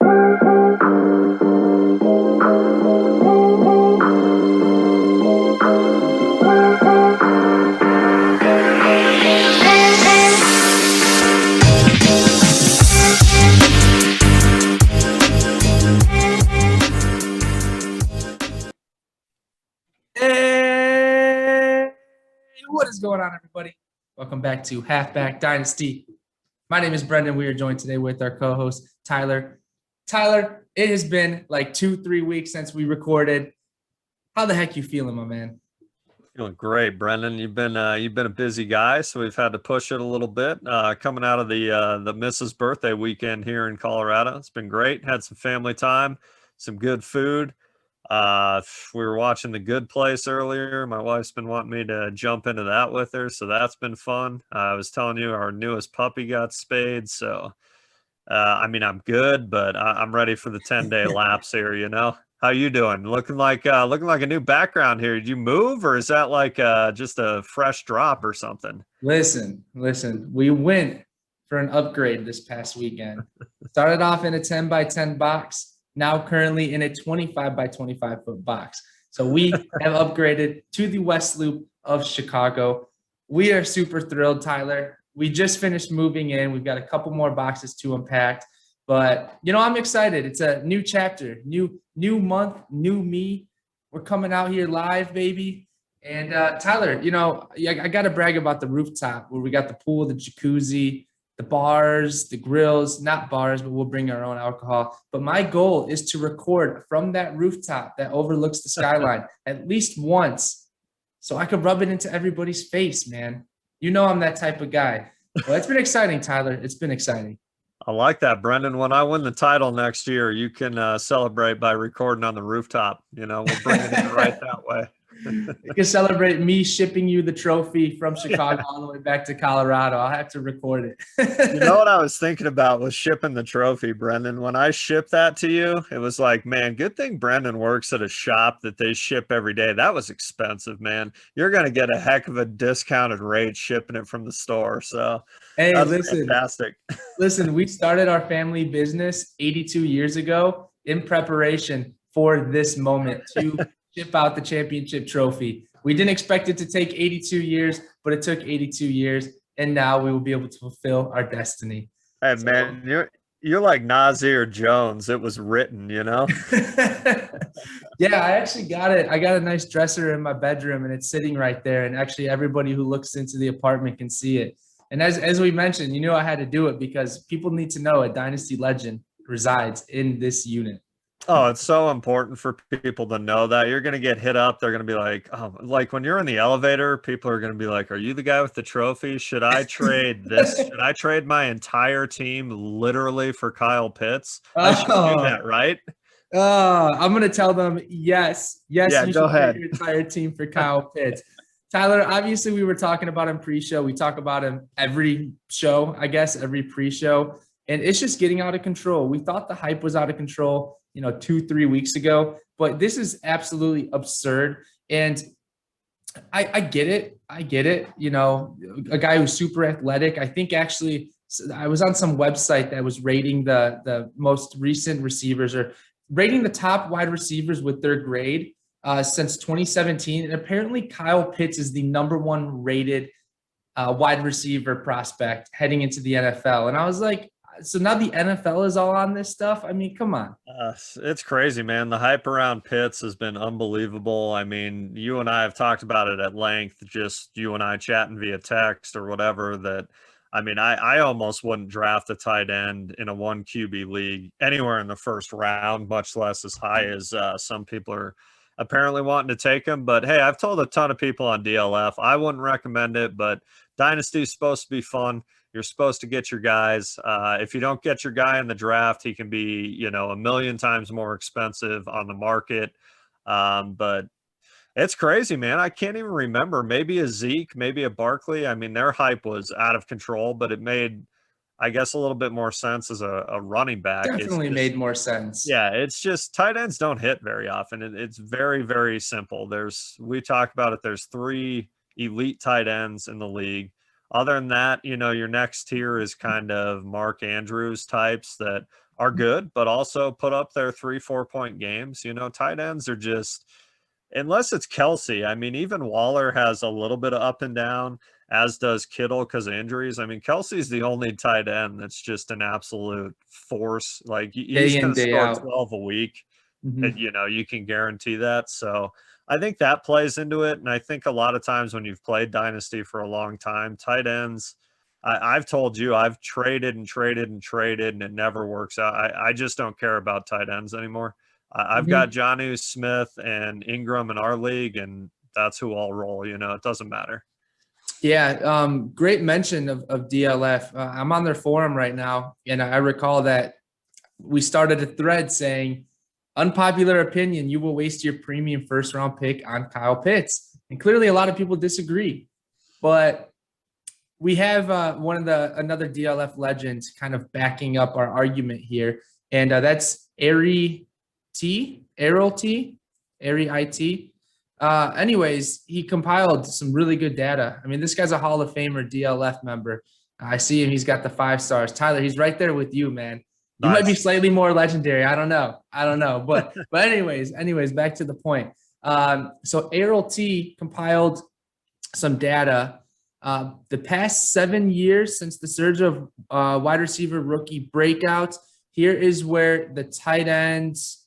Hey, what is going on, everybody? Welcome back to Halfback Dynasty. My name is Brendan. We are joined today with our co-host, Tyler. Tyler, it has been like 2-3 weeks since we recorded. How the heck you feeling, my man? Feeling great, Brendan. You've been a busy guy, so we've had to push it a little bit. Coming out of the Mrs. birthday weekend here in Colorado, it's been great. Had some family time, some good food. We were watching The Good Place earlier. My wife's been wanting me to jump into that with her, so that's been fun. I was telling you our newest puppy got spayed, so I'm good, but I'm ready for the 10-day lapse here. How you doing? Looking like a new background here. Did you move, or is that like just a fresh drop or something? Listen. We went for an upgrade this past weekend. Started off in a 10 by 10 box. Now currently in a 25 by 25 foot box. So we have upgraded to the West Loop of Chicago. We are super thrilled, Tyler. We just finished moving in. We've got a couple more boxes to unpack, but I'm excited. It's a new chapter, new month, new me. We're coming out here live, baby. And Tyler, I got to brag about the rooftop where we got the pool, the jacuzzi, the bars, the grills, not bars, but we'll bring our own alcohol. But my goal is to record from that rooftop that overlooks the skyline at least once so I could rub it into everybody's face, man. I'm that type of guy. Well, it's been exciting, Tyler. It's been exciting. I like that, Brendan. When I win the title next year, you can celebrate by recording on the rooftop. We'll bring it in right that way. You can celebrate me shipping you the trophy from Chicago all the way back to Colorado. I'll have to record it. You know what I was thinking about was shipping the trophy, Brendan. When I shipped that to you, it was like, man, good thing Brendan works at a shop that they ship every day. That was expensive, man. You're going to get a heck of a discounted rate shipping it from the store. So hey, that's listen, fantastic. Listen, we started our family business 82 years ago in preparation for this moment to ship out the championship trophy. We didn't expect it to take 82 years, but it took 82 years, and now we will be able to fulfill our destiny. Hey, man, you're like Nazir Jones. It was written, Yeah, I actually got it. I got a nice dresser in my bedroom, and it's sitting right there, and actually everybody who looks into the apartment can see it. And as we mentioned, I had to do it because people need to know a Dynasty legend resides in this unit. Oh, it's so important for people to know that. You're going to get hit up. They're going to be like, oh, like when you're in the elevator, people are going to be like, are you the guy with the trophy? Should I trade this? Should I trade my entire team literally for Kyle Pitts? I should do that, right? I'm going to tell them, yes, yeah, you should trade your entire team for Kyle Pitts. Tyler, obviously we were talking about him pre-show. We talk about him every show, I guess, every pre-show. And it's just getting out of control. We thought the hype was out of control, 2-3 weeks ago, but this is absolutely absurd. And I get it. A guy who's super athletic. I think actually I was on some website that was rating the most recent receivers or rating the top wide receivers with their grade since 2017. And apparently Kyle Pitts is the number one rated wide receiver prospect heading into the NFL. And I was like, so now the NFL is all on this stuff. I mean, come on. It's crazy, man. The hype around Pitts has been unbelievable. I mean, you and I have talked about it at length, just you and I chatting via text or whatever, that I almost wouldn't draft a tight end in a 1 QB league anywhere in the first round, much less as high as some people are apparently wanting to take him. But hey, I've told a ton of people on DLF, I wouldn't recommend it, but Dynasty is supposed to be fun. You're supposed to get your guys. If you don't get your guy in the draft, he can be, a million times more expensive on the market. But it's crazy, man. I can't even remember. Maybe a Zeke, maybe a Barkley. I mean, their hype was out of control, but it made, I guess, a little bit more sense as a running back. Definitely made more sense. Yeah, it's just tight ends don't hit very often. It's very, very simple. We talk about it. There's 3 elite tight ends in the league. Other than that, your next tier is kind of Mark Andrews types that are good, but also put up their 3-4 point games. You know, tight ends are just, unless it's Kelsey. I mean, even Waller has a little bit of up and down, as does Kittle because of injuries. I mean, Kelsey's the only tight end that's just an absolute force. Like he's Day going in, to day score out. 12 a week. Mhm. You know, you can guarantee that. So I think that plays into it. And I think a lot of times when you've played Dynasty for a long time, tight ends, I've told you, I've traded and traded and traded, and it never works out. I just don't care about tight ends anymore. I've got Mhm. Jonnu Smith and Ingram in our league, and that's who I'll roll. You know, it doesn't matter. Yeah, great mention of DLF. I'm on their forum right now, and I recall that we started a thread saying, unpopular opinion, you will waste your premium first round pick on Kyle Pitts. And clearly a lot of people disagree. But we have another DLF legend kind of backing up our argument here. And that's Ari T, Errol T, Ari IT. Anyways, he compiled some really good data. I mean, this guy's a Hall of Famer DLF member. I see him. He's got the 5 stars. Tyler, he's right there with you, man. You might be Nice. slightly more legendary. I don't know. But anyways, back to the point. So Errol T compiled some data. The past 7 years since the surge of wide receiver rookie breakouts, here is where the tight ends.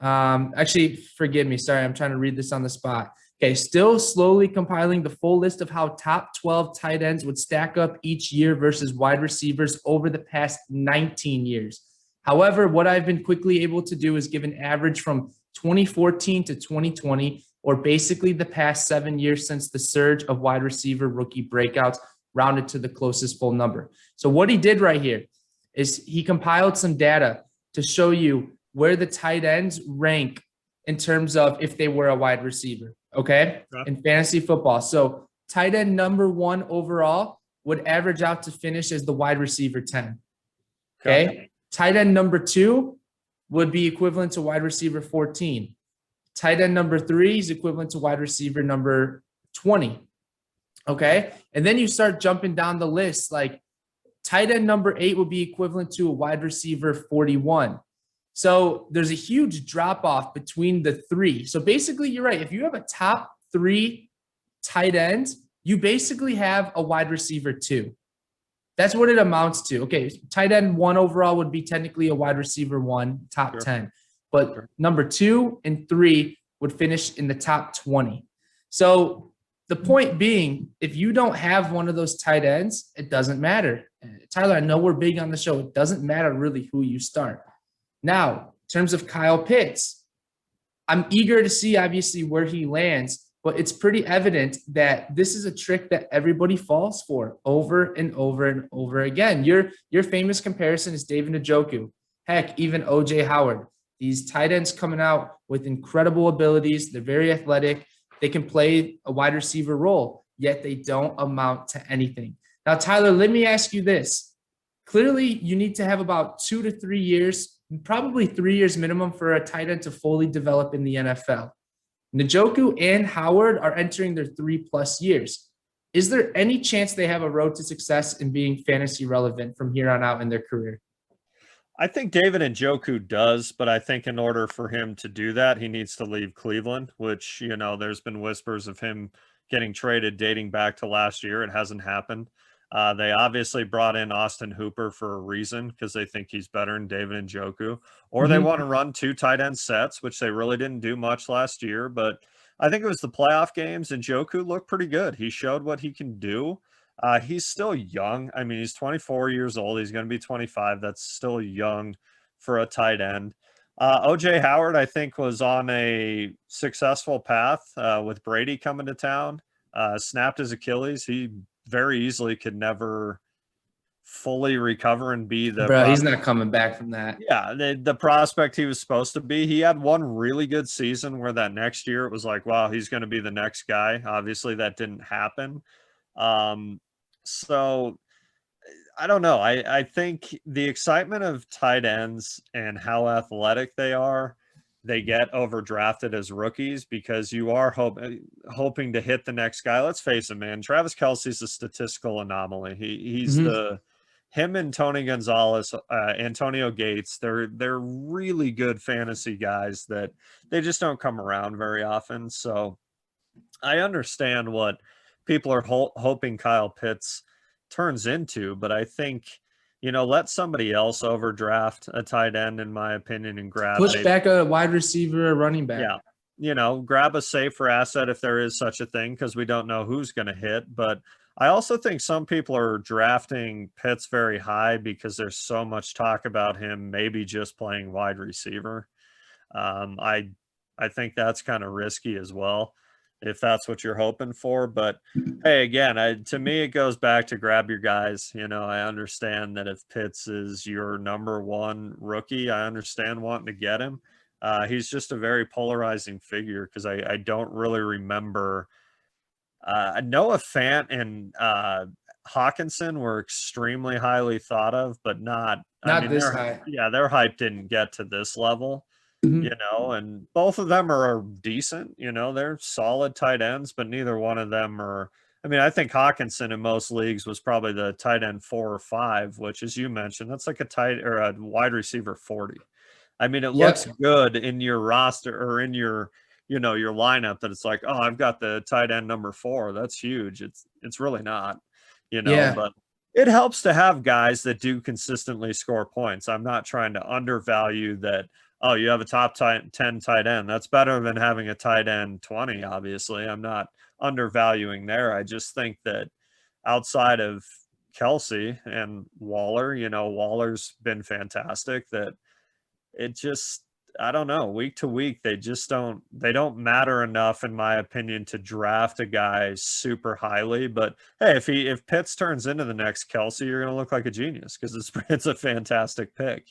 Actually, forgive me. Sorry, I'm trying to read this on the spot. Okay, still slowly compiling the full list of how top 12 tight ends would stack up each year versus wide receivers over the past 19 years. However, what I've been quickly able to do is give an average from 2014 to 2020, or basically the past 7 years since the surge of wide receiver rookie breakouts, rounded to the closest full number. So what he did right here is he compiled some data to show you where the tight ends rank in terms of if they were a wide receiver, okay, in fantasy football. So tight end number 1 overall would average out to finish as the wide receiver 10, okay? Tight end number 2 would be equivalent to wide receiver 14. Tight end number 3 is equivalent to wide receiver number 20, okay? And then you start jumping down the list, like tight end number 8 would be equivalent to a wide receiver 41. So there's a huge drop off between the 3. So basically, you're right. If you have a top 3 tight ends, you basically have a wide receiver 2. That's what it amounts to. Okay, tight end 1 overall would be technically a wide receiver 1, top 10. But number 2 and 3 would finish in the top 20. So the point being, if you don't have one of those tight ends, it doesn't matter. Tyler, I know we're big on the show. It doesn't matter really who you start. Now, in terms of Kyle Pitts, I'm eager to see obviously where he lands, but it's pretty evident that this is a trick that everybody falls for over and over and over again. Your famous comparison is David Njoku. Heck, even OJ Howard. These tight ends coming out with incredible abilities. They're very athletic. They can play a wide receiver role, yet they don't amount to anything. Now, Tyler, let me ask you this. Clearly, you need to have about 2 to 3 years, probably 3 years minimum, for a tight end to fully develop in the NFL. Njoku and Howard are entering their 3+ years. Is there any chance they have a road to success in being fantasy relevant from here on out in their career? I think David Njoku does, but I think in order for him to do that, he needs to leave Cleveland, which, you know, there's been whispers of him getting traded dating back to last year. It hasn't happened. They obviously brought in Austin Hooper for a reason, because they think he's better than David Njoku, or they want to run 2 tight end sets, which they really didn't do much last year. But I think it was the playoff games, and Njoku looked pretty good. He showed what he can do. He's still young. I mean, he's 24 years old. He's going to be 25. That's still young for a tight end. OJ Howard, I think, was on a successful path with Brady coming to town. Snapped his Achilles. He very easily could never fully recover and be the Bro, he's not coming back from that. Yeah, the prospect he was supposed to be. He had one really good season where that next year it was like, wow, he's going to be the next guy. Obviously, that didn't happen. So I don't know. I think the excitement of tight ends and how athletic they get overdrafted as rookies, because you are hoping to hit the next guy. Let's face it, man. Travis Kelce's a statistical anomaly. He's him and Tony Gonzalez, Antonio Gates, they're really good fantasy guys that they just don't come around very often. So I understand what people are hoping Kyle Pitts turns into, but I think, let somebody else overdraft a tight end, in my opinion, and grab Push back a wide receiver, a running back. Yeah. Grab a safer asset if there is such a thing, because we don't know who's going to hit. But I also think some people are drafting Pitts very high because there's so much talk about him maybe just playing wide receiver. I think that's kind of risky as well, if that's what you're hoping for. But hey, again, to me, it goes back to grab your guys. I understand that if Pitts is your number one rookie, I understand wanting to get him. He's just a very polarizing figure because I don't really remember. Noah Fant and Hawkinson were extremely highly thought of, but not this high. Yeah, their hype didn't get to this level. And both of them are decent, they're solid tight ends, but neither one of them are. I think Hawkinson in most leagues was probably the tight end 4 or 5, which, as you mentioned, that's like a wide receiver 40. It looks good in your roster or in your lineup that it's like, oh, I've got the tight end number 4. That's huge. It's really not, but it helps to have guys that do consistently score points. I'm not trying to undervalue that. Oh, you have a top 10 tight end. That's better than having a tight end 20, obviously. I'm not undervaluing there. I just think that outside of Kelsey and Waller, Waller's been fantastic, that it just, I don't know, week to week, they don't matter enough, in my opinion, to draft a guy super highly. But hey, if Pitts turns into the next Kelsey, you're going to look like a genius because it's a fantastic pick,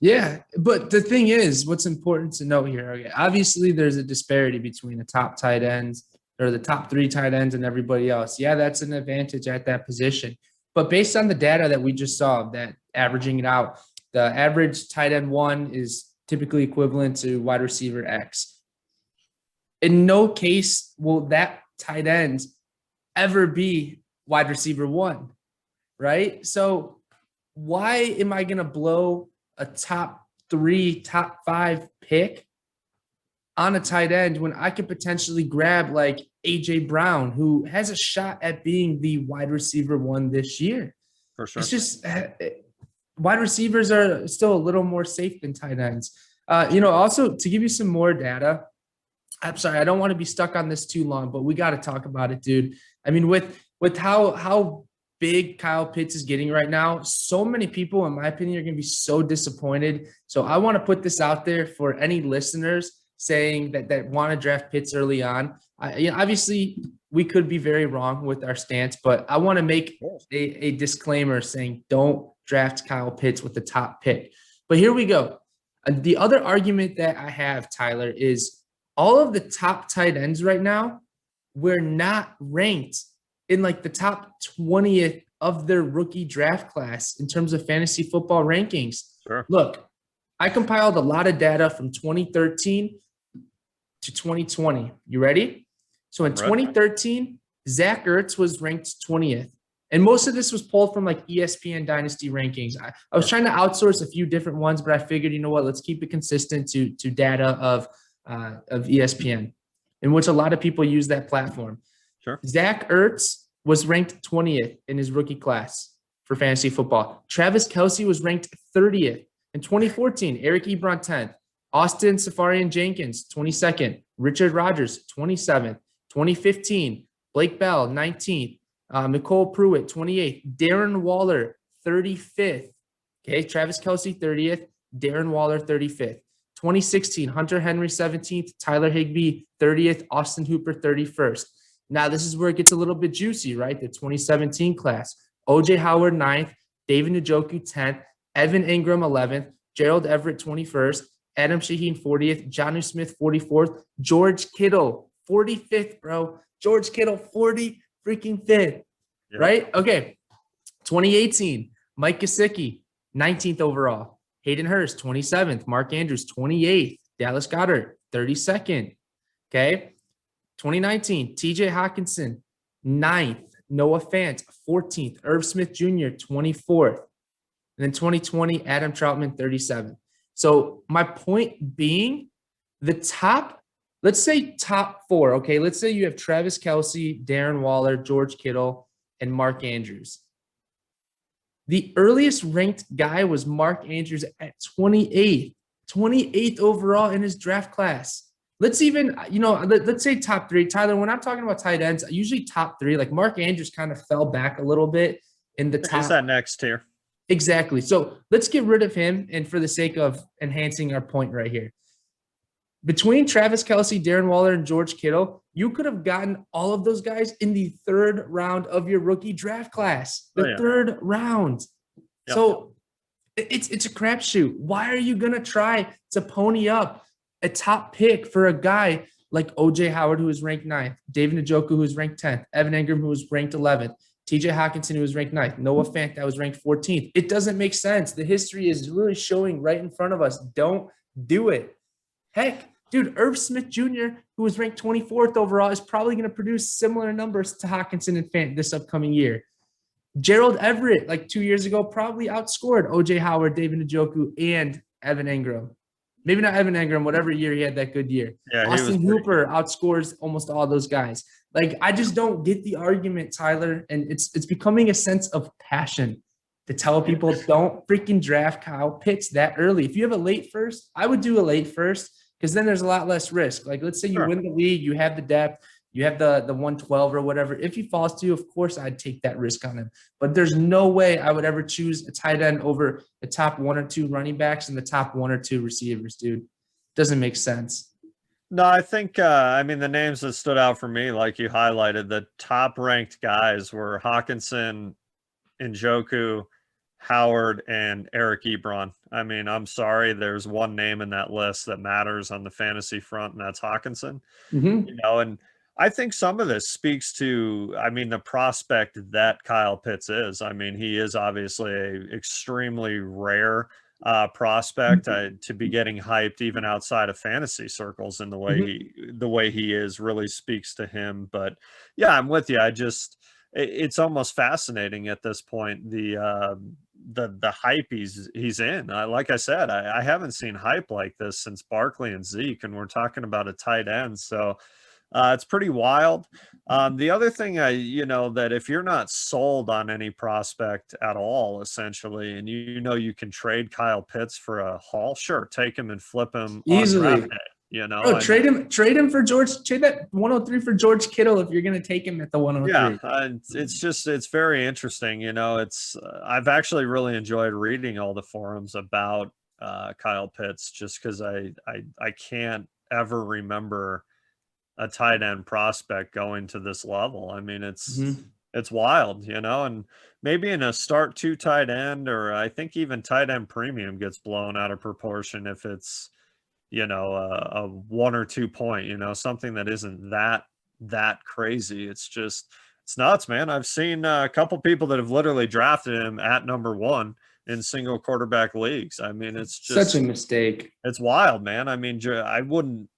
Yeah, but the thing is, what's important to note here, okay, obviously there's a disparity between the top tight ends or the top 3 tight ends and everybody else. Yeah, that's an advantage at that position. But based on the data that we just saw, that averaging it out, the average tight end 1 is typically equivalent to wide receiver X. In no case will that tight end ever be wide receiver 1, right? So why am I going to blow a top 3, top 5 pick on a tight end when I could potentially grab like AJ Brown, who has a shot at being the wide receiver 1 this year? For sure. It's just wide receivers are still a little more safe than tight ends. Also to give you some more data, I'm sorry, I don't want to be stuck on this too long, but we got to talk about it, dude. With how big Kyle Pitts is getting right now, so many people, in my opinion, are going to be so disappointed. So I want to put this out there for any listeners saying that want to draft Pitts early on. Obviously, we could be very wrong with our stance, but I want to make a disclaimer saying don't draft Kyle Pitts with the top pick. But here we go. The other argument that I have, Tyler, is all of the top tight ends right now, we're not ranked in like the top 20th of their rookie draft class in terms of fantasy football rankings. Sure. Look, I compiled a lot of data from 2013 to 2020. You ready? So in 2013, Zach Ertz was ranked 20th. And most of this was pulled from like ESPN Dynasty Rankings. I was trying to outsource a few different ones, but I figured, you know what, let's keep it consistent to data of ESPN, in which a lot of people use that platform. Sure. Zach Ertz was ranked 20th in his rookie class for fantasy football. Travis Kelce was ranked 30th. In 2014, Eric Ebron 10th. Austin Safarian-Jenkins, 22nd. Richard Rodgers, 27th. 2015, Blake Bell, 19th. Nicole Pruitt, 28th. Darren Waller, 35th. Okay, Travis Kelce, 30th. Darren Waller, 35th. 2016, Hunter Henry, 17th. Tyler Higbee, 30th. Austin Hooper, 31st. Now, this is where it gets a little bit juicy, right? The 2017 class. O.J. Howard, 9th. David Njoku, 10th. Evan Ingram, 11th. Gerald Everett, 21st. Adam Shaheen, 40th. Jonnu Smith, 44th. George Kittle, 45th, bro. George Kittle, 40 freaking 5th, right? Okay. 2018, Mike Gesicki, 19th overall. Hayden Hurst, 27th. Mark Andrews, 28th. Dallas Goedert, 32nd. Okay. 2019, TJ Hawkinson, 9th. Noah Fant, 14th. Irv Smith Jr., 24th. And then 2020, Adam Troutman, 37th. So my point being, the top, let's say top 4, okay? Let's say you have Travis Kelce, Darren Waller, George Kittle, and Mark Andrews. The earliest ranked guy was Mark Andrews at 28th overall in his draft class. Let's even, let's say top 3. Tyler, when I'm talking about tight ends, usually top 3, like Mark Andrews kind of fell back a little bit in the top. He's that next tier. Exactly. So let's get rid of him. And for the sake of enhancing our point right here, between Travis Kelce, Darren Waller, and George Kittle, you could have gotten all of those guys in the 3rd round of your rookie draft class. The 3rd round. Yep. So it's a crapshoot. Why are you going to try to pony up a top pick for a guy like O.J. Howard, who was ranked 9th, David Njoku, who was ranked 10th, Evan Engram, who was ranked 11th, TJ Hawkinson, who was ranked 9th, Noah Fant, that was ranked 14th. It doesn't make sense. The history is really showing right in front of us. Don't do it. Heck, dude, Irv Smith Jr., who was ranked 24th overall, is probably going to produce similar numbers to Hawkinson and Fant this upcoming year. Gerald Everett, like 2 years ago, probably outscored O.J. Howard, David Njoku, and Evan Engram. Maybe not Evan Engram, whatever year he had that good year. Yeah, Austin Hooper outscores almost all those guys. Like, I just don't get the argument, Tyler, and it's becoming a sense of passion to tell people don't freaking draft Kyle Pitts that early. If you have a late first, I would do a late first because then there's a lot less risk. Like, let's say you win the league, you have the depth, you have the 112 or whatever. If he falls to you, of course, I'd take that risk on him. But there's no way I would ever choose a tight end over the top 1 or 2 running backs and the top 1 or 2 receivers, dude. Doesn't make sense. No, I think, the names that stood out for me, like you highlighted, the top-ranked guys were Hawkinson, Njoku, Howard, and Eric Ebron. I mean, I'm sorry, there's one name in that list that matters on the fantasy front, and that's Hawkinson. Mm-hmm. And I think some of this speaks to, the prospect that Kyle Pitts is. I mean, he is obviously an extremely rare prospect to be getting hyped even outside of fantasy circles, and the way he is really speaks to him. But yeah, I'm with you. It's almost fascinating at this point, the hype he's in. Like I said, I haven't seen hype like this since Barkley and Zeke, and we're talking about a tight end. So it's pretty wild. The other thing, that if you're not sold on any prospect at all, essentially, and you can trade Kyle Pitts for a haul, sure, take him and flip him easily. On draft day, Bro, trade him for George. Trade that 103 for George Kittle if you're going to take him at the 103. Yeah, it's very interesting. I've actually really enjoyed reading all the forums about Kyle Pitts, just because I can't ever remember a tight end prospect going to this level. I mean, it's wild, and maybe in a start 2 tight end, or I think even tight end premium gets blown out of proportion if it's, a 1 or 2 point, something that isn't that crazy. It's nuts, man. I've seen a couple people that have literally drafted him at number 1 in single quarterback leagues. I mean, it's just such a mistake. It's wild, man. I mean, I wouldn't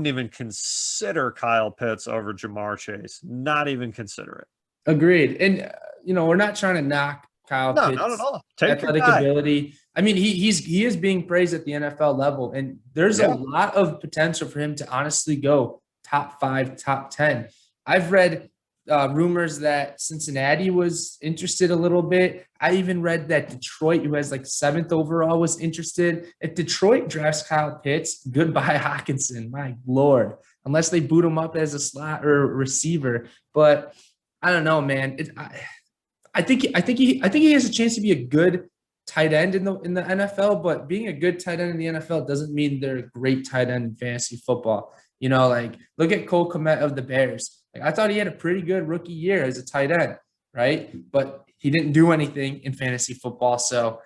even consider Kyle Pitts over Jamar Chase. Not even consider it. Agreed. And, we're not trying to knock Kyle Pitts' not at all. athletic ability. I mean, he is being praised at the NFL level, and there's a lot of potential for him to honestly go top 5, top 10. I've read rumors that Cincinnati was interested a little bit. I even read that Detroit, who has like 7th overall, was interested. If Detroit drafts Kyle Pitts, goodbye Hawkinson. My Lord, unless they boot him up as a slot or receiver. But I don't know, man. I think he has a chance to be a good tight end in the NFL. But being a good tight end in the NFL doesn't mean they're a great tight end in fantasy football. Like look at Cole Kmet of the Bears. Like, I thought he had a pretty good rookie year as a tight end, right? But he didn't do anything in fantasy football. So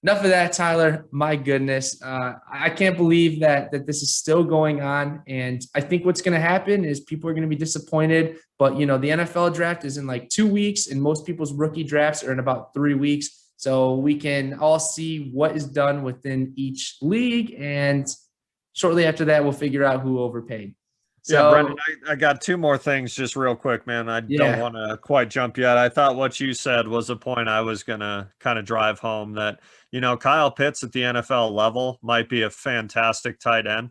enough of that, Tyler. My goodness. I can't believe that this is still going on. And I think what's going to happen is people are going to be disappointed. But, the NFL draft is in like 2 weeks, and most people's rookie drafts are in about 3 weeks. So we can all see what is done within each league. And shortly after that, we'll figure out who overpaid. Yeah, Brendan, So I got two more things just real quick, man. I don't yeah. want to quite jump yet. I thought what you said was a point I was going to kind of drive home that, Kyle Pitts at the NFL level might be a fantastic tight end,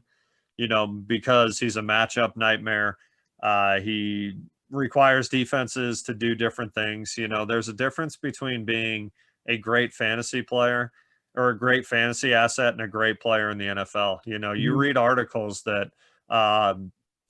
because he's a matchup nightmare. He requires defenses to do different things. There's a difference between being a great fantasy player or a great fantasy asset and a great player in the NFL. You Mhm. read articles that,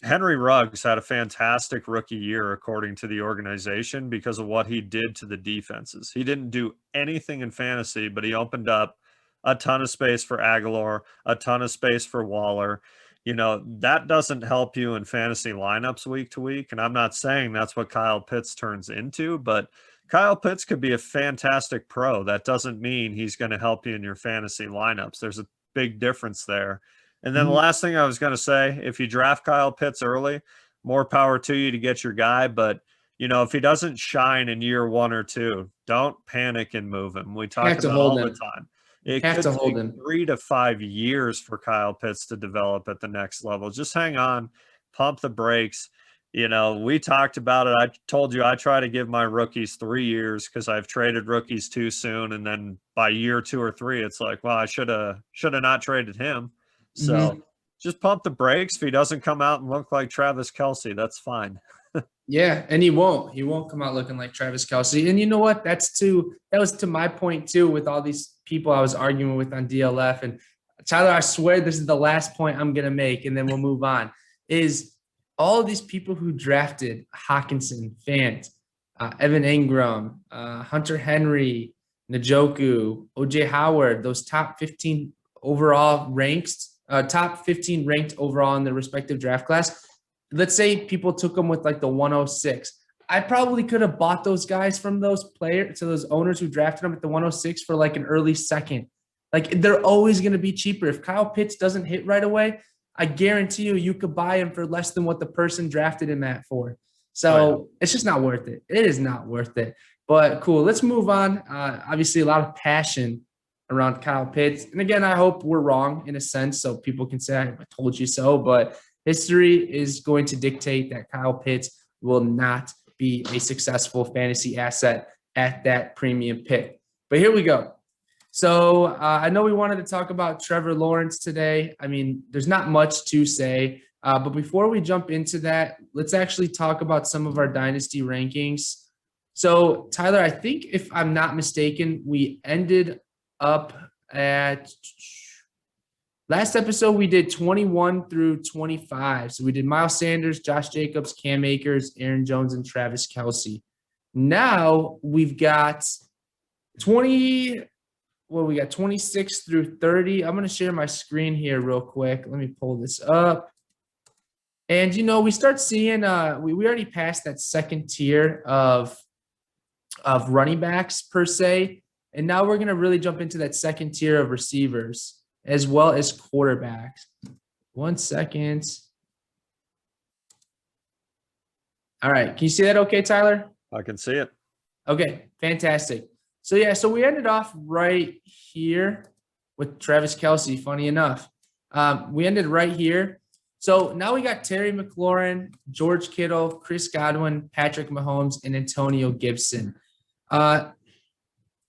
Henry Ruggs had a fantastic rookie year, according to the organization, because of what he did to the defenses. He didn't do anything in fantasy, but he opened up a ton of space for Aguilar, a ton of space for Waller. That doesn't help you in fantasy lineups week to week. And I'm not saying that's what Kyle Pitts turns into, but Kyle Pitts could be a fantastic pro. That doesn't mean he's going to help you in your fantasy lineups. There's a big difference there. And then the Mhm. last thing I was going to say, if you draft Kyle Pitts early, more power to you to get your guy. But, if he doesn't shine in year 1 or 2, don't panic and move him. We talk Have to about hold all the him. time. It Have could to hold take him. 3 to 5 years for Kyle Pitts to develop at the next level. Just hang on, pump the brakes. We talked about it. I told you I try to give my rookies 3 years because I've traded rookies too soon. And then by year 2 or 3, it's like, well, I should have not traded him. So Mhm. just pump the brakes. If he doesn't come out and look like Travis Kelce, that's fine. Yeah, and he won't. He won't come out looking like Travis Kelce. And you know what? That was to my point too, with all these people I was arguing with on DLF. And Tyler, I swear this is the last point I'm gonna make, and then we'll move on. Is all of these people who drafted Hawkinson, Fant, Evan Ingram, Hunter Henry, Njoku, OJ Howard, those top 15 overall top 15 ranked overall in their respective draft class. Let's say people took them with like the 106. I probably could have bought those guys from those players to those owners who drafted them at the 106 for like an early second. Like they're always going to be cheaper. If Kyle Pitts doesn't hit right away, I guarantee you could buy him for less than what the person drafted him at for. Oh, yeah. So it's just not worth it. It is not worth it. But cool. Let's move on. Obviously, a lot of passion around Kyle Pitts. And again, I hope we're wrong in a sense so people can say, I told you so. But history is going to dictate that Kyle Pitts will not be a successful fantasy asset at that premium pick. But here we go. So I know we wanted to talk about Trevor Lawrence today. I mean, there's not much to say. But before we jump into that, let's actually talk about some of our dynasty rankings. So, Tyler, I think if I'm not mistaken, we ended up at last episode, we did 21 through 25. So we did Miles Sanders, Josh Jacobs, Cam Akers, Aaron Jones, and Travis Kelce. Now we've got 26 through 30. I'm going to share my screen here real quick. Let me pull this up. And, we start seeing, we already passed that second tier of running backs per se. And now we're going to really jump into that second tier of receivers as well as quarterbacks. 1 second. All right. Can you see that okay, Tyler? I can see it. Okay, fantastic. So we ended off right here with Travis Kelce, funny enough. We ended right here. So now we got Terry McLaurin, George Kittle, Chris Godwin, Patrick Mahomes, and Antonio Gibson.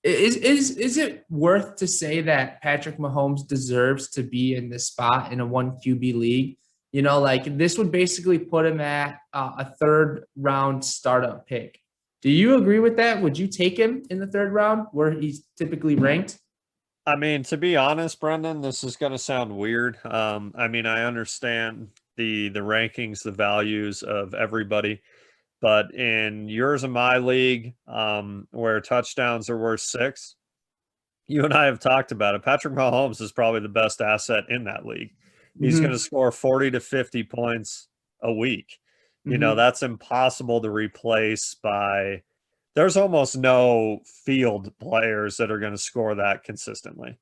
Is it worth to say that Patrick Mahomes deserves to be in this spot in a 1 QB league? Like this would basically put him at a 3rd round startup pick. Do you agree with that? Would you take him in the 3rd round where he's typically ranked? I mean, to be honest, Brendan, this is going to sound weird. I mean, I understand the rankings, the values of everybody, but in yours and my league, where touchdowns are worth 6, you and I have talked about it. Patrick Mahomes is probably the best asset in that league. He's going to score 40 to 50 points a week. That's impossible to replace by. There's almost no field players that are going to score that consistently.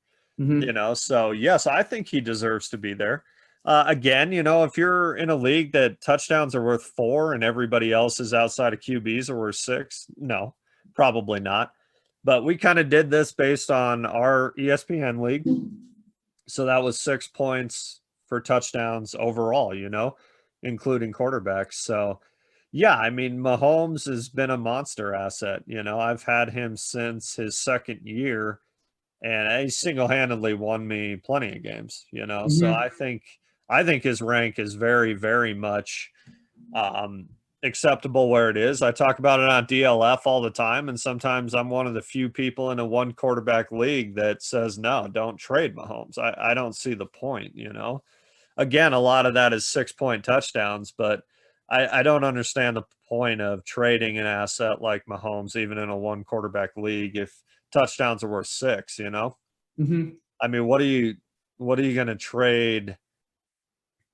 So yes, I think he deserves to be there. Again, if you're in a league that touchdowns are worth 4 and everybody else is outside of QBs are worth 6, no, probably not. But we kind of did this based on our ESPN league. So that was 6 points for touchdowns overall, including quarterbacks. So, yeah, I mean, Mahomes has been a monster asset. I've had him since his second year, and he single-handedly won me plenty of games. So Mhm. I think his rank is very, very much acceptable where it is. I talk about it on DLF all the time, and sometimes I'm one of the few people in a one quarterback league that says, no, don't trade Mahomes. I don't see the point. Again, a lot of that is 6-point touchdowns, but I don't understand the point of trading an asset like Mahomes, even in a one quarterback league, if touchdowns are worth 6. Mhm. I mean, what are you going to trade?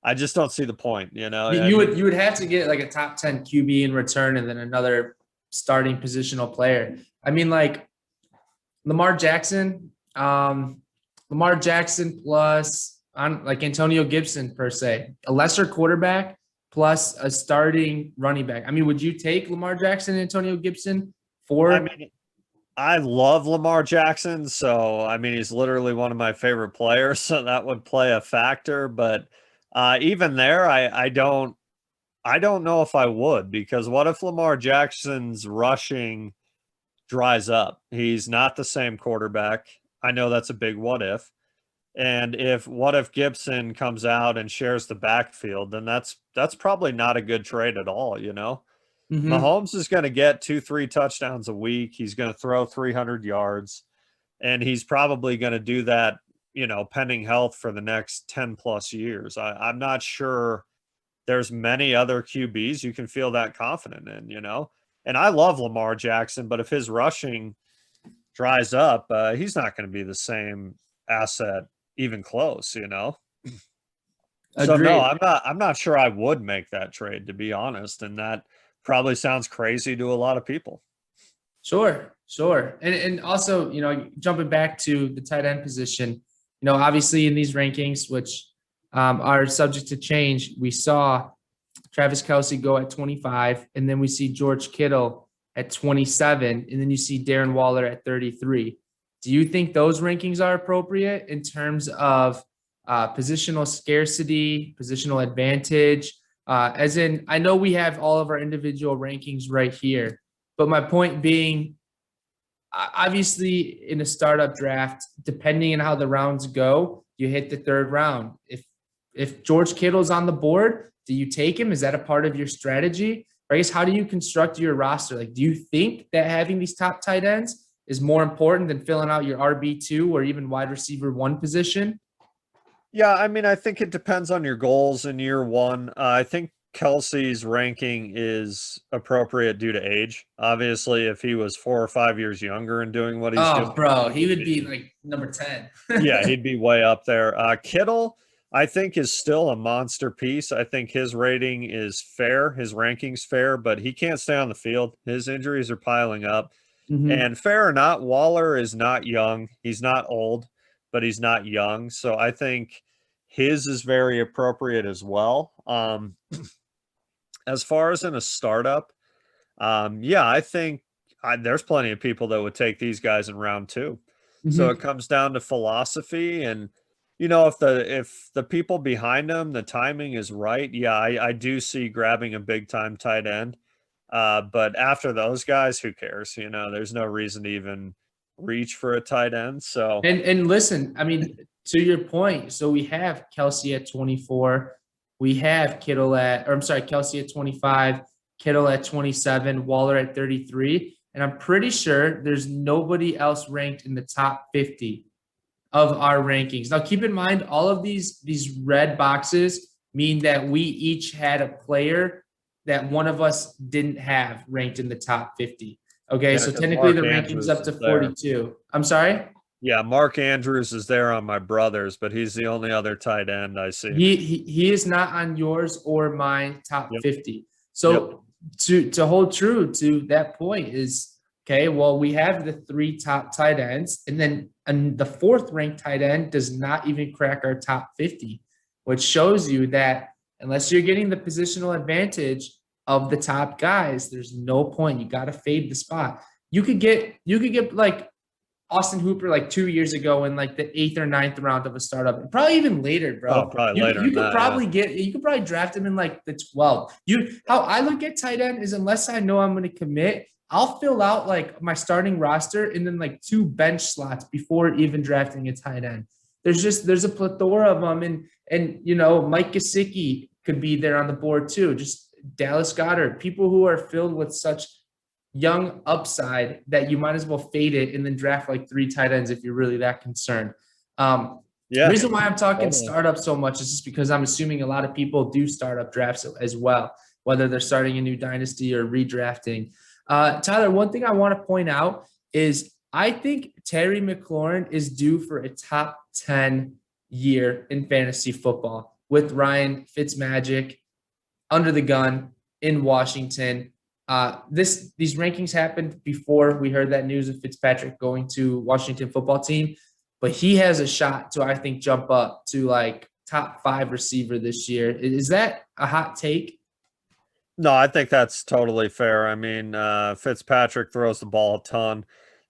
I just don't see the point. I You mean, would have to get like a top 10 QB in return and then another starting positional player. I mean, like Lamar Jackson, Lamar Jackson plus on like Antonio Gibson per se, a lesser quarterback plus a starting running back. I mean, would you take Lamar Jackson and Antonio Gibson I for? mean, I love Lamar Jackson, so I mean he's literally one of my favorite players, so that would play a factor. But even there, I don't know if I would, because what if Lamar Jackson's rushing dries up? He's not the same quarterback. I know that's a big what if. And what if Gibson comes out and shares the backfield, then that's probably not a good trade at all. Mhm. Mahomes is going to get 2-3 touchdowns a week. He's going to throw 300 yards, and he's probably going to do that, pending health for the next 10 plus years. I'm not sure there's many other QBs you can feel that confident in. And I love Lamar Jackson, but if his rushing dries up, he's not going to be the same asset even close. So no, Agreed. I'm not sure I would make that trade, to be honest, and that probably sounds crazy to a lot of people. Sure, sure. And also, jumping back to the tight end position, obviously in these rankings, which are subject to change, we saw Travis Kelce go at 25, and then we see George Kittle at 27, and then you see Darren Waller at 33. Do you think those rankings are appropriate in terms of positional scarcity, positional advantage? As in, I know we have all of our individual rankings right here, but my point being, obviously in a startup draft, depending on how the rounds go, you hit the third round. If George Kittle's on the board, do you take him? Is that a part of your strategy? Or I guess, how do you construct your roster? Like, do you think that having these top tight ends is more important than filling out your RB2 or even wide receiver 1 position? Yeah, I mean, I think it depends on your goals in year one. I think Kelsey's ranking is appropriate due to age. Obviously, if he was 4 or 5 years younger and doing what he's doing, Oh, bro, he would be like number 10. yeah, he'd be way up there. Kittle, I think, is still a monster piece. I think his rating is fair. His ranking's fair, but he can't stay on the field. His injuries are piling up. Mhm. And fair or not, Waller is not young. He's not old, but he's not young. So I think his is very appropriate as well. As far as in a startup, yeah, I think there's plenty of people that would take these guys in round two. So it Mhm. comes down to philosophy, and if the people behind them, the timing is right, yeah, I do see grabbing a big time tight end. But after those guys, who cares? There's no reason to even reach for a tight end. So And listen, I mean, to your point, so we have Kelsey at 24, we have Kittle at, or I'm sorry, Kelsey at 25, Kittle at 27, Waller at 33, and I'm pretty sure there's nobody else ranked in the top 50 of our rankings. Now, keep in mind, all of these red boxes mean that we each had a player that one of us didn't have ranked in the top 50. Okay, yeah, so because technically the Mark ranking's Andrews up to is there. 42. I'm sorry? Yeah, Mark Andrews is there on my brother's, but he's the only other tight end I see. He is not on yours or mine top Yep. 50. Yep. So to hold true to that point is, okay, well, we have the 3 top tight ends, and the 4th ranked tight end does not even crack our top 50, which shows you that unless you're getting the positional advantage of the top guys, there's no point. You got to fade the spot. You could get like Austin Hooper like 2 years ago in like the 8th or 9th round of a startup, probably even later, bro. Oh, probably you, later. You could probably you could probably draft him in like the 12th. How I look at tight end is unless I know I'm going to commit, I'll fill out like my starting roster and then like 2 bench slots before even drafting a tight end. There's a plethora of them, and you know, Mike Gesicki could be there on the board too. Just Dallas Goedert, people who are filled with such young upside that you might as well fade it and then draft like 3 tight ends if you're really that concerned. The reason why I'm talking startup so much is just because I'm assuming a lot of people do startup drafts as well, whether they're starting a new dynasty or redrafting. Tyler, one thing I want to point out is I think Terry McLaurin is due for a top 10 year in fantasy football with Ryan Fitzmagic under the gun in Washington. These rankings happened before we heard that news of Fitzpatrick going to Washington football team, but he has a shot to, I think, jump up to like top 5 receiver this year. Is that a hot take? No, I think that's totally fair. I mean, Fitzpatrick throws the ball a ton.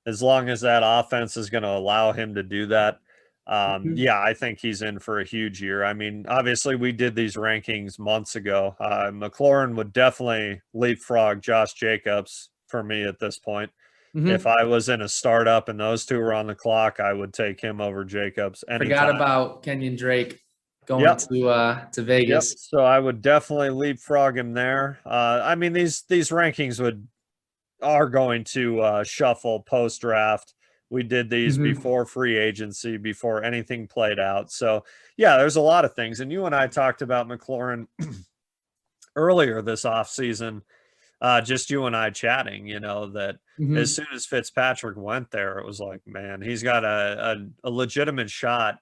As long as that offense is going to allow him to do that, yeah, I think he's in for a huge year. I mean, obviously, we did these rankings months ago. McLaurin would definitely leapfrog Josh Jacobs for me at this point. If I was in a startup and those two were on the clock, I would take him over Jacobs anytime. Forgot about Kenyon Drake going to Vegas. Yep. So I would definitely leapfrog him there. I mean, these rankings are going to shuffle post draft. We did these before free agency, before anything played out. So yeah, there's a lot of things. And you and I talked about McLaurin earlier this offseason, just you and I chatting, you know, that as soon as Fitzpatrick went there, it was like, man, he's got a legitimate shot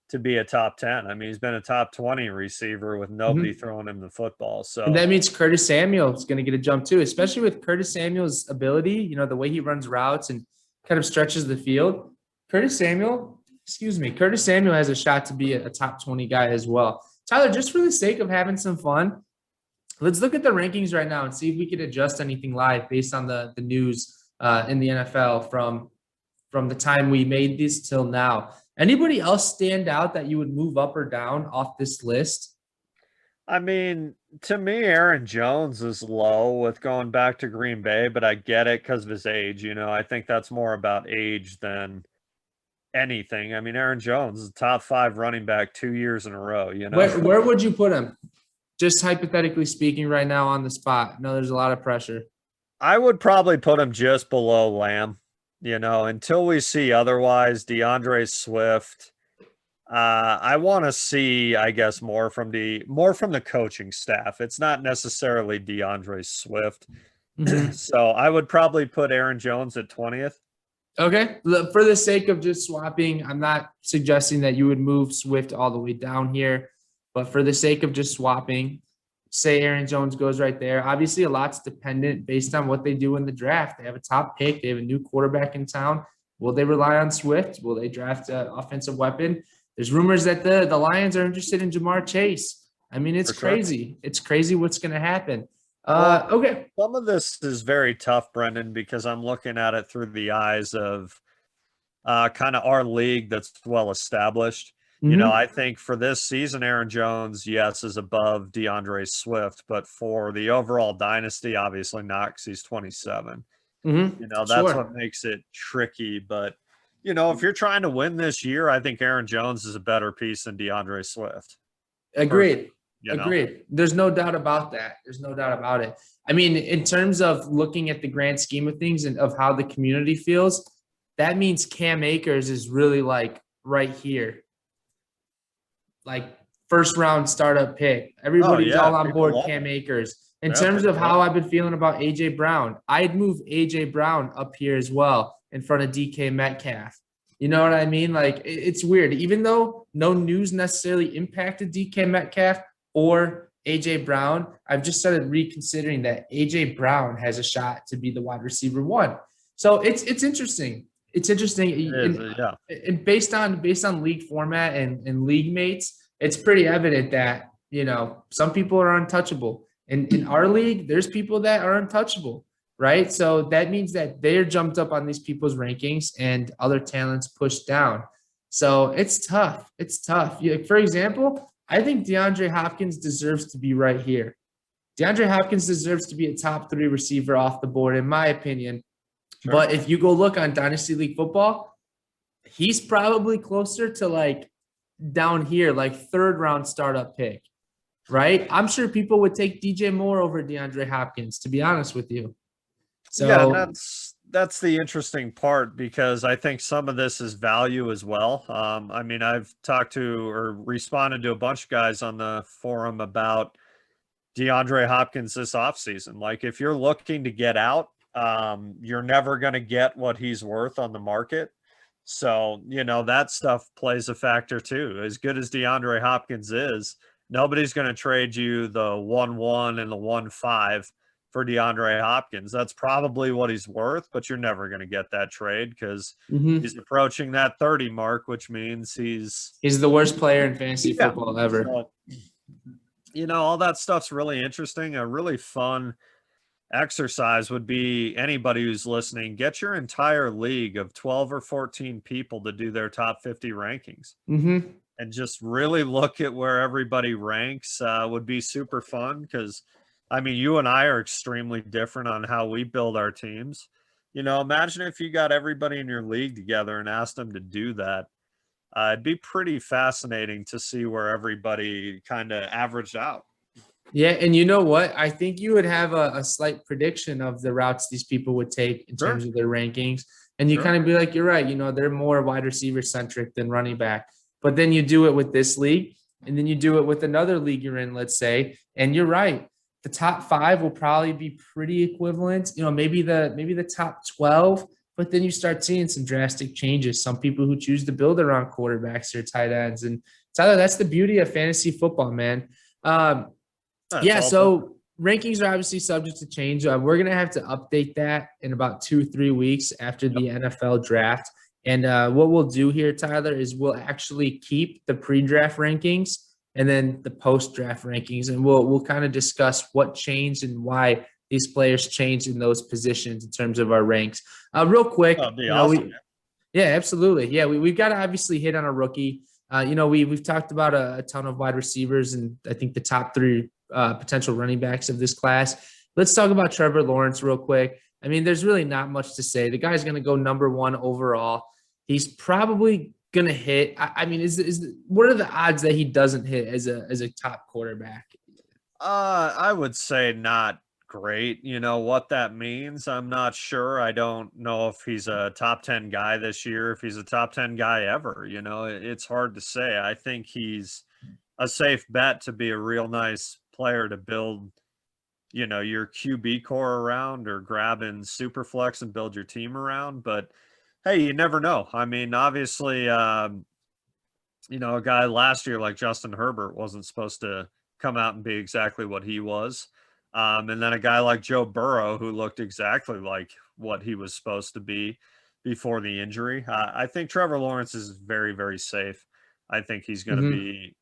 to be a top 10. I mean, he's been a top 20 receiver with nobody throwing him the football. So and that means Curtis Samuel is going to get a jump too, especially with Curtis Samuel's ability, you know, the way he runs routes and kind of stretches the field. Curtis Samuel has a shot to be a top 20 guy as well. Tyler, just for the sake of having some fun, let's look at the rankings right now and see if we could adjust anything live based on the news in the NFL from the time we made this till now. Anybody else stand out that you would move up or down off this list? I mean, to me, Aaron Jones is low with going back to Green Bay, but I get it because of his age. You know, I think that's more about age than anything. I mean, Aaron Jones is a top 5 running back 2 years in a row. You know, where would you put him? Just hypothetically speaking, right now on the spot. No, there's a lot of pressure. I would probably put him just below Lamb. You know, until we see otherwise, DeAndre Swift. I want to see, I guess, more from the coaching staff. It's not necessarily DeAndre Swift. So I would probably put Aaron Jones at 20th. Okay. For the sake of just swapping, I'm not suggesting that you would move Swift all the way down here, but for the sake of just swapping, say Aaron Jones goes right there. Obviously, a lot's dependent based on what they do in the draft. They have a top pick. They have a new quarterback in town. Will they rely on Swift? Will they draft an offensive weapon? There's rumors that the Lions are interested in Jamar Chase. I mean, it's crazy. It's crazy what's going to happen. Okay. Some of this is very tough, Brendan, because I'm looking at it through the eyes of kind of our league that's well established. You know, I think for this season, Aaron Jones, yes, is above DeAndre Swift, but for the overall dynasty, obviously not because he's 27. You know, that's what makes it tricky. But, you know, if you're trying to win this year, I think Aaron Jones is a better piece than DeAndre Swift. Agreed. Agreed. There's no doubt about that. There's no doubt about it. I mean, in terms of looking at the grand scheme of things and of how the community feels, that means Cam Akers is really like right here. Like first round startup pick. Everybody's all on board Cam Akers. In terms of how I've been feeling about AJ Brown, I'd move AJ Brown up here as well in front of DK Metcalf. You know what I mean? Like it's weird. Even though no news necessarily impacted DK Metcalf or AJ Brown, I've just started reconsidering that AJ Brown has a shot to be the wide receiver 1. So it's interesting. It's interesting. And based on league format and league mates, it's pretty evident that, you know, some people are untouchable. In our league, there's people that are untouchable, right? So that means that they're jumped up on these people's rankings and other talents pushed down. So it's tough. It's tough. For example, I think DeAndre Hopkins deserves to be right here. DeAndre Hopkins deserves to be a top 3 receiver off the board, in my opinion. Sure. But if you go look on Dynasty League football, he's probably closer to like down here, like 3rd round startup pick, right? I'm sure people would take DJ Moore over DeAndre Hopkins, to be honest with you. So yeah, that's the interesting part, because I think some of this is value as well. I mean, I've talked to or responded to a bunch of guys on the forum about DeAndre Hopkins this offseason. Like, if you're looking to get out, you're never going to get what he's worth on the market. So, that stuff plays a factor too. As good as DeAndre Hopkins is, nobody's going to trade you the 1-1 and the 1-5 for DeAndre Hopkins. That's probably what he's worth, but you're never going to get that trade because he's approaching that 30 mark, which means he's the worst player in fantasy football ever. So, all that stuff's really interesting. A really fun exercise would be, anybody who's listening, get your entire league of 12 or 14 people to do their top 50 rankings. And just really look at where everybody ranks. Would be super fun, because I mean, you and I are extremely different on how we build our teams. Imagine if you got everybody in your league together and asked them to do that. It'd be pretty fascinating to see where everybody kind of averaged out. Yeah, and you know what? I think you would have a slight prediction of the routes these people would take in terms of their rankings. And you kind of be like, you're right, they're more wide receiver centric than running back. But then you do it with this league, and then you do it with another league you're in, let's say, and you're right. The top 5 will probably be pretty equivalent, maybe the top 12, but then you start seeing some drastic changes. Some people who choose to build around quarterbacks or tight ends. And Tyler, that's the beauty of fantasy football, man. So rankings are obviously subject to change. We're going to have to update that in about 2-3 weeks after the NFL draft. And what we'll do here, Tyler, is we'll actually keep the pre-draft rankings and then the post-draft rankings, and we'll kind of discuss what changed and why these players changed in those positions in terms of our ranks. Real quick, that'd be awesome. Yeah, absolutely. Yeah, we've got to obviously hit on a rookie. We've talked about a ton of wide receivers, and I think the top 3 potential running backs of this class. Let's talk about Trevor Lawrence real quick. I mean, there's really not much to say. The guy's going to go number 1 overall. He's probably going to hit. I mean, what are the odds that he doesn't hit as a top quarterback? I would say not great. What that means, I'm not sure. I don't know if he's a top 10 guy this year, if he's a top 10 guy ever. It's hard to say. I think he's a safe bet to be a real nice player to build, your QB core around, or grab in Superflex and build your team around. But hey, you never know. I mean, obviously, a guy last year like Justin Herbert wasn't supposed to come out and be exactly what he was. And then a guy like Joe Burrow, who looked exactly like what he was supposed to be before the injury. I think Trevor Lawrence is very, very safe. I think he's going to be,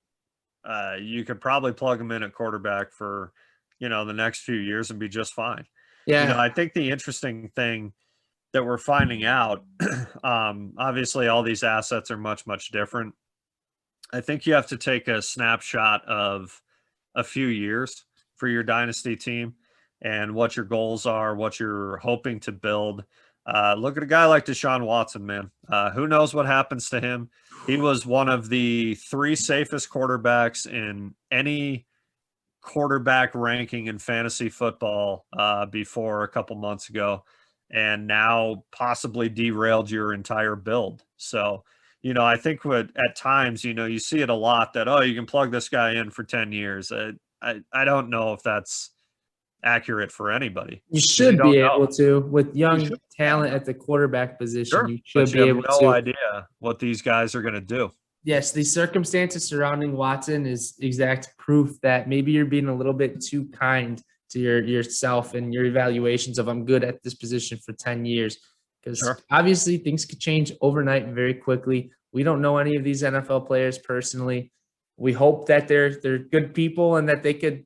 you could probably plug him in at quarterback for, the next few years and be just fine. Yeah. I think the interesting thing that we're finding out, obviously all these assets are much, much different. I think you have to take a snapshot of a few years for your dynasty team and what your goals are, what you're hoping to build. Look at a guy like Deshaun Watson, man. Who knows what happens to him? He was one of the 3 safest quarterbacks in any quarterback ranking in fantasy football before a couple months ago, and now possibly derailed your entire build. So, I think at times, you see it a lot that, you can plug this guy in for 10 years. I don't know if that's accurate for anybody. You should be able to, with young talent at the quarterback position. You should be able to. No idea what these guys are going to do. Yes, the circumstances surrounding Watson is exact proof that maybe you're being a little bit too kind to yourself and your evaluations of I'm good at this position for 10 years. Because obviously things could change overnight very quickly. We don't know any of these NFL players personally. We hope that they're good people and that they could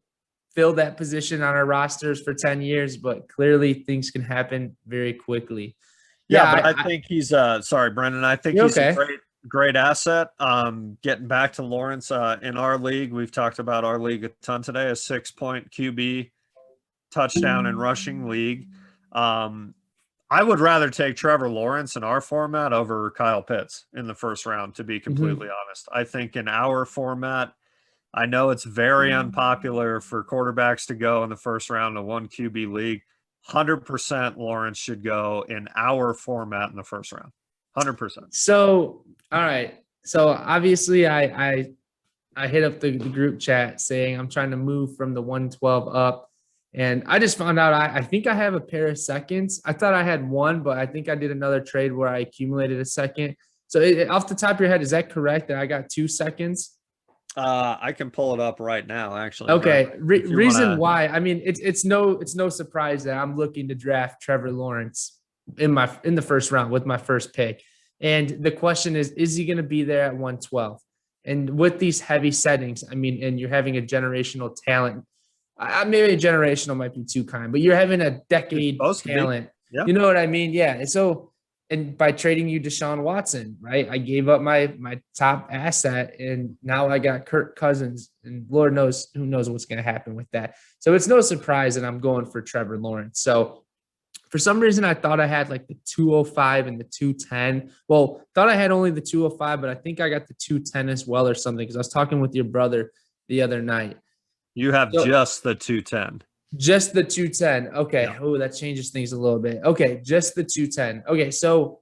fill that position on our rosters for 10 years, but clearly things can happen very quickly. Yeah, but I think he's sorry, Brendan. I think he's okay. a great asset. Getting back to Lawrence, in our league, we've talked about our league a ton today, a 6-point QB touchdown and rushing league. I would rather take Trevor Lawrence in our format over Kyle Pitts in the first round, to be completely honest. I think in our format, I know it's very unpopular for quarterbacks to go in the first round of one QB league. 100% Lawrence should go in our format in the first round. 100%. So, all right. So obviously I hit up the group chat saying I'm trying to move from the 112 up. And I just found out I think I have a pair of seconds. I thought I had one, but I think I did another trade where I accumulated a second. So off the top of your head, is that correct that I got 2 seconds? I can pull it up right now, actually. Okay. Reason why, I mean, it's no surprise that I'm looking to draft Trevor Lawrence in the first round with my first pick. And the question is he going to be there at 112? And with these heavy settings, I mean, and you're having a generational talent. Maybe generational might be too kind, but you're having a decade talent. Yeah. You know what I mean? Yeah. And so, and by trading you Deshaun Watson, right? I gave up my top asset, and now I got Kirk Cousins, and Lord knows who knows what's going to happen with that. So it's no surprise that I'm going for Trevor Lawrence. So for some reason, I thought I had like the 205 and the 210. Well, thought I had only the 205, but I think I got the 210 as well or something, because I was talking with your brother the other night. You have just the 210. Just the 210. Okay. Yeah. Oh, that changes things a little bit. Okay. Just the 210. Okay. So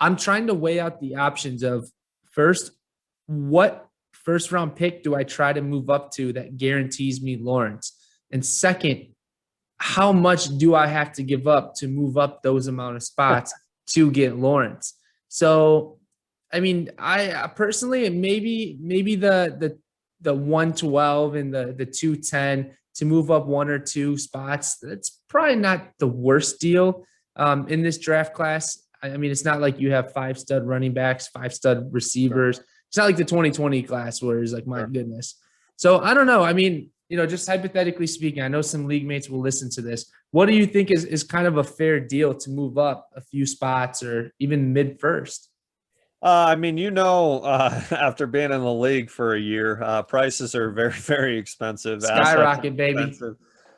I'm trying to weigh out the options of first, what first round pick do I try to move up to that guarantees me Lawrence? And second, how much do I have to give up to move up those amount of spots to get Lawrence? So, I mean, I personally, maybe the 112 and the 210 to move up 1 or 2 spots. That's probably not the worst deal in this draft class. I mean, it's not like you have 5 stud running backs, 5 stud receivers. Sure. It's not like the 2020 class where it's like, my goodness. So I don't know. I mean, just hypothetically speaking, I know some league mates will listen to this. What do you think is kind of a fair deal to move up a few spots or even mid first? I mean, after being in the league for a year, prices are very, very expensive. Skyrocket, baby.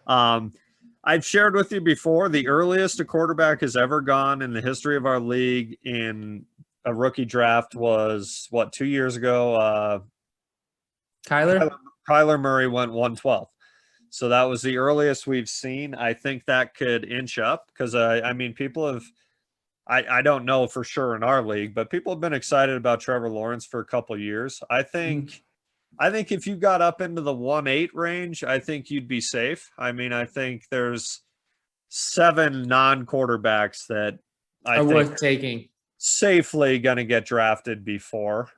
I've shared with you before, the earliest a quarterback has ever gone in the history of our league in a rookie draft was, 2 years ago? Kyler Murray went 112. So that was the earliest we've seen. I think that could inch up because, I mean, people have – I don't know for sure in our league, but people have been excited about Trevor Lawrence for a couple of years. I think if you got up into the 1.8 range, I think you'd be safe. I mean, I think there's 7 non-quarterbacks that I think worth taking safely going to get drafted before.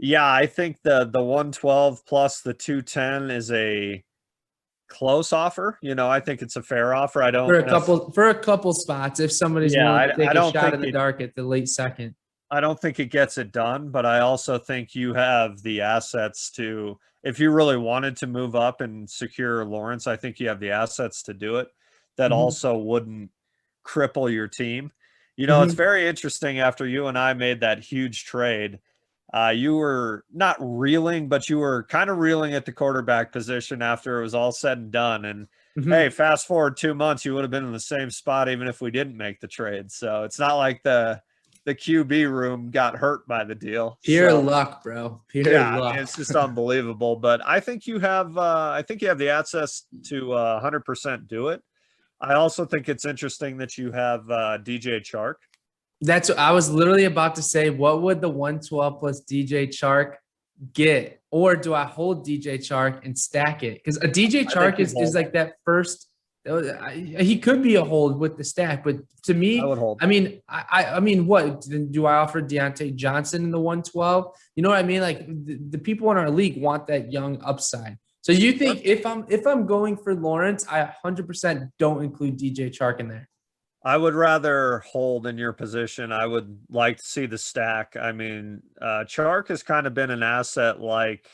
Yeah, I think the 112 plus the 210 is a close offer. I think it's a fair offer. I don't for a couple spots if somebody's willing to take a shot in the dark at the late second. I don't think it gets it done, but I also think you have the assets to, if you really wanted to move up and secure Lawrence, I think you have the assets to do it. That also wouldn't cripple your team. It's very interesting after you and I made that huge trade. You were not reeling, but you were kind of reeling at the quarterback position after it was all said and done. And hey, fast forward 2 months, you would have been in the same spot even if we didn't make the trade. So it's not like the QB room got hurt by the deal. Pure luck, bro. Pure luck. It's just unbelievable. But I think you have the access to 100% do it. I also think it's interesting that you have DJ Chark. That's what I was literally about to say. What would the 112 plus DJ Chark get? Or do I hold DJ Chark and stack it? Because a DJ Chark is like that first. He could be a hold with the stack, but to me, I would hold. I mean, what do I offer Deontay Johnson in the 112? You know what I mean? Like the people in our league want that young upside. So you think if I'm going for Lawrence, I 100% don't include DJ Chark in there? I would rather hold in your position. I would like to see the stack. I mean, Chark has kind of been an asset like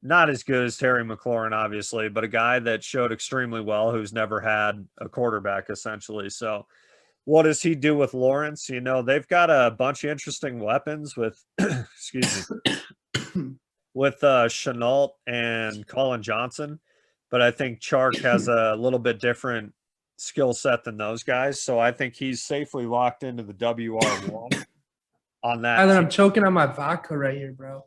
not as good as Terry McLaurin, obviously, but a guy that showed extremely well, who's never had a quarterback essentially. So what does he do with Lawrence? You know, they've got a bunch of interesting weapons with, excuse me, with Chenault and Colin Johnson, but I think Chark has a little bit different skill set than those guys. So I think he's safely locked into the WR1 on that Tyler, team. I'm choking on my vodka right here, bro.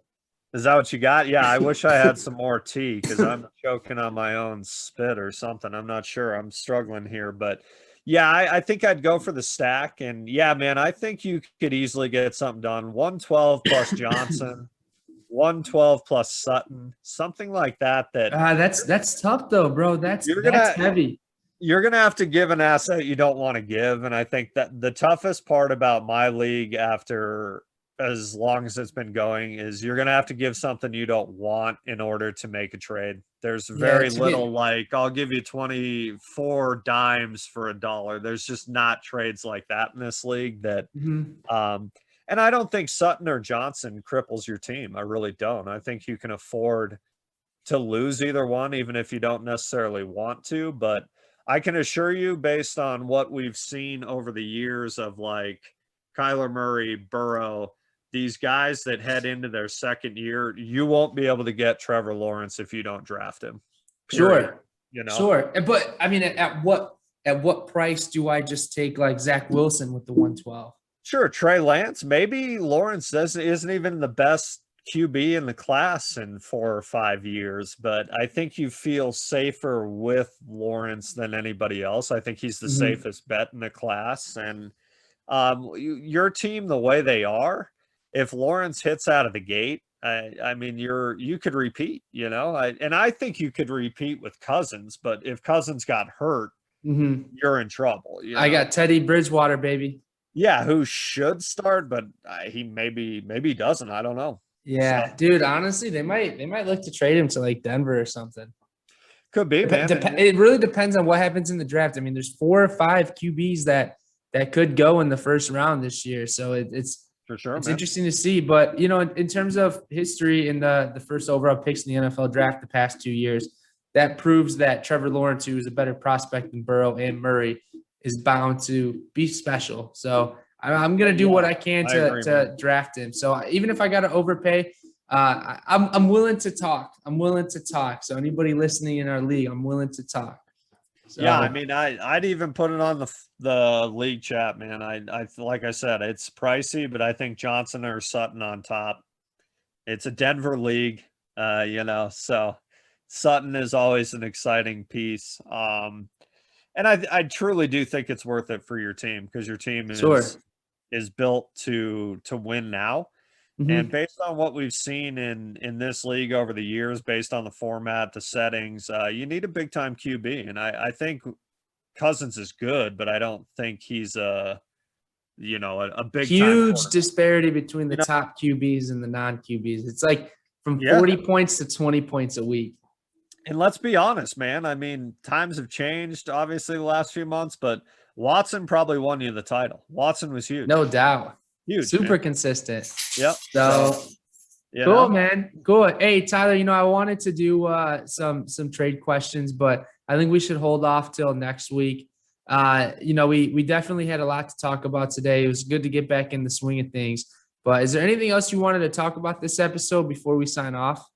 Is that what you got? Yeah, I wish I had some more tea because I'm choking on my own spit or something. I'm not sure. I'm struggling here, but yeah, I think I'd go for the stack. And yeah, man, I think you could easily get something done. 112 plus Johnson, 112 plus Sutton, something like that. That's tough though, bro. That's heavy. You're gonna have to give an asset you don't want to give. And I think that the toughest part about my league after as long as it's been going is you're going to have to give something you don't want in order to make a trade. There's very little like, I'll give you 24 dimes for a dollar. There's just not trades like that in this league that, and I don't think Sutton or Johnson cripples your team. I really don't. I think you can afford to lose either one, even if you don't necessarily want to, but I can assure you based on what we've seen over the years of like Kyler Murray, Burrow, these guys that head into their second year, you won't be able to get Trevor Lawrence if you don't draft him. Period. Sure. You know? Sure. But I mean, at what price do I just take like Zach Wilson with the 112? Sure. Trey Lance, maybe Lawrence isn't even the best QB in the class in 4 or 5 years, but I think you feel safer with Lawrence than anybody else. I think he's the safest bet in the class. And your team, the way they are, if Lawrence hits out of the gate, I mean, you could repeat, you know, and I think you could repeat with Cousins, but if Cousins got hurt, you're in trouble. You know? I got Teddy Bridgewater, baby. Yeah, who should start, but he maybe doesn't. I don't know. Yeah, so, dude. Honestly, they might look to trade him to like Denver or something. Could be, man. It really depends on what happens in the draft. I mean, there's 4 or 5 QBs that could go in the first round this year, so it's for sure. It's interesting to see. But you know, in terms of history in the first overall picks in the NFL draft the past 2 years, that proves that Trevor Lawrence, who is a better prospect than Burrow and Murray, is bound to be special. So I'm going to do what I can to draft him. So even if I got to overpay, I'm willing to talk. I'm willing to talk. So anybody listening in our league, I'm willing to talk. So, yeah, I mean, I'd even put it on the league chat, man. I like I said, it's pricey, but I think Johnson or Sutton on top. It's a Denver league, you know, so Sutton is always an exciting piece. And I truly do think it's worth it for your team because your team is built to win now. And based on what we've seen in this league over the years, based on the format, the settings, you need a big time QB. And I think Cousins is good, but I don't think he's a big huge disparity between the top QBs and the non QBs. It's like from 40 points to 20 points a week. And let's be honest, man. I mean, times have changed, obviously, the last few months, but Watson probably won you the title. Watson was huge. No doubt. Huge. Super consistent. Yep. So cool, man. Cool. Hey, Tyler, you know, I wanted to do some trade questions, but I think we should hold off till next week. You know, we definitely had a lot to talk about today. It was good to get back in the swing of things. But is there anything else you wanted to talk about this episode before we sign off?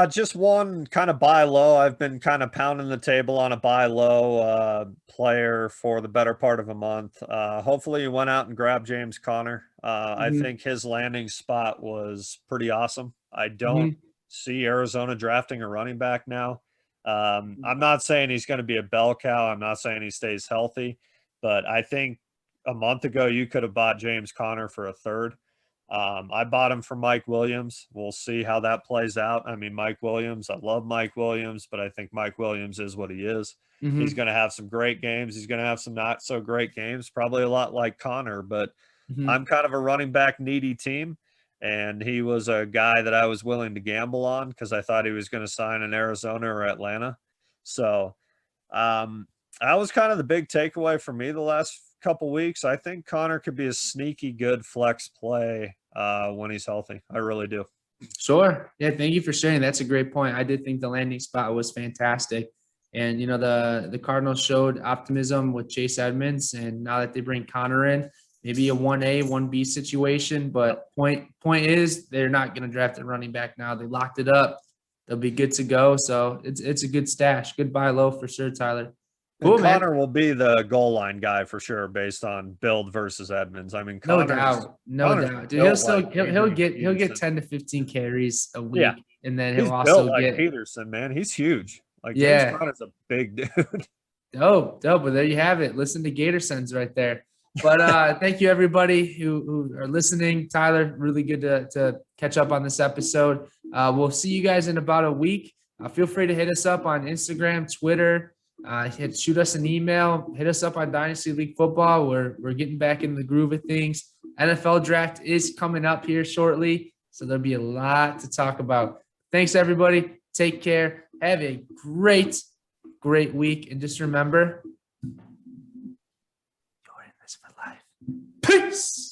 Just one kind of buy low. I've been kind of pounding the table on a buy low player for the better part of a month. Hopefully you went out and grabbed James Conner. I think his landing spot was pretty awesome. I don't see Arizona drafting a running back now. I'm not saying he's going to be a bell cow. I'm not saying he stays healthy, but I think a month ago you could have bought James Conner for a third. I bought him for Mike Williams. We'll see how that plays out. I mean, Mike Williams, I love Mike Williams, but I think Mike Williams is what he is. He's going to have some great games. He's going to have some not so great games, probably a lot like Connor, but I'm kind of a running back needy team. And he was a guy that I was willing to gamble on because I thought he was going to sign in Arizona or Atlanta. So that was kind of the big takeaway for me the last couple weeks. I think Connor could be a sneaky good flex play when he's healthy. I really do. Sure. Yeah, thank you for sharing. That's a great point. I did think the landing spot was fantastic. And, the Cardinals showed optimism with Chase Edmonds. And now that they bring Connor in, maybe a 1A, 1B situation. But point is, they're not going to draft a running back now. They locked it up. They'll be good to go. So it's a good stash. Good buy low for sure, Tyler. Cool, Cool, man. Connor will be the goal line guy for sure, based on build versus Edmonds. I mean, No Connor's, doubt. No Connor's doubt. Dude, he'll built still like he'll get Peterson. 10 to 15 carries a week. Yeah. And then He's he'll built also like get Peterson, man. He's huge. Like James yeah. Connor's a big dude. Dope. But there you have it. Listen to Gator Sons right there. But thank you everybody who are listening. Tyler, really good to catch up on this episode. We'll see you guys in about a week. Feel free to hit us up on Instagram, Twitter. Shoot us an email. Hit us up on Dynasty League Football. We're getting back in the groove of things. NFL draft is coming up here shortly, so there'll be a lot to talk about. Thanks everybody. Take care. Have a great week, and just remember, you're in this for life. Peace.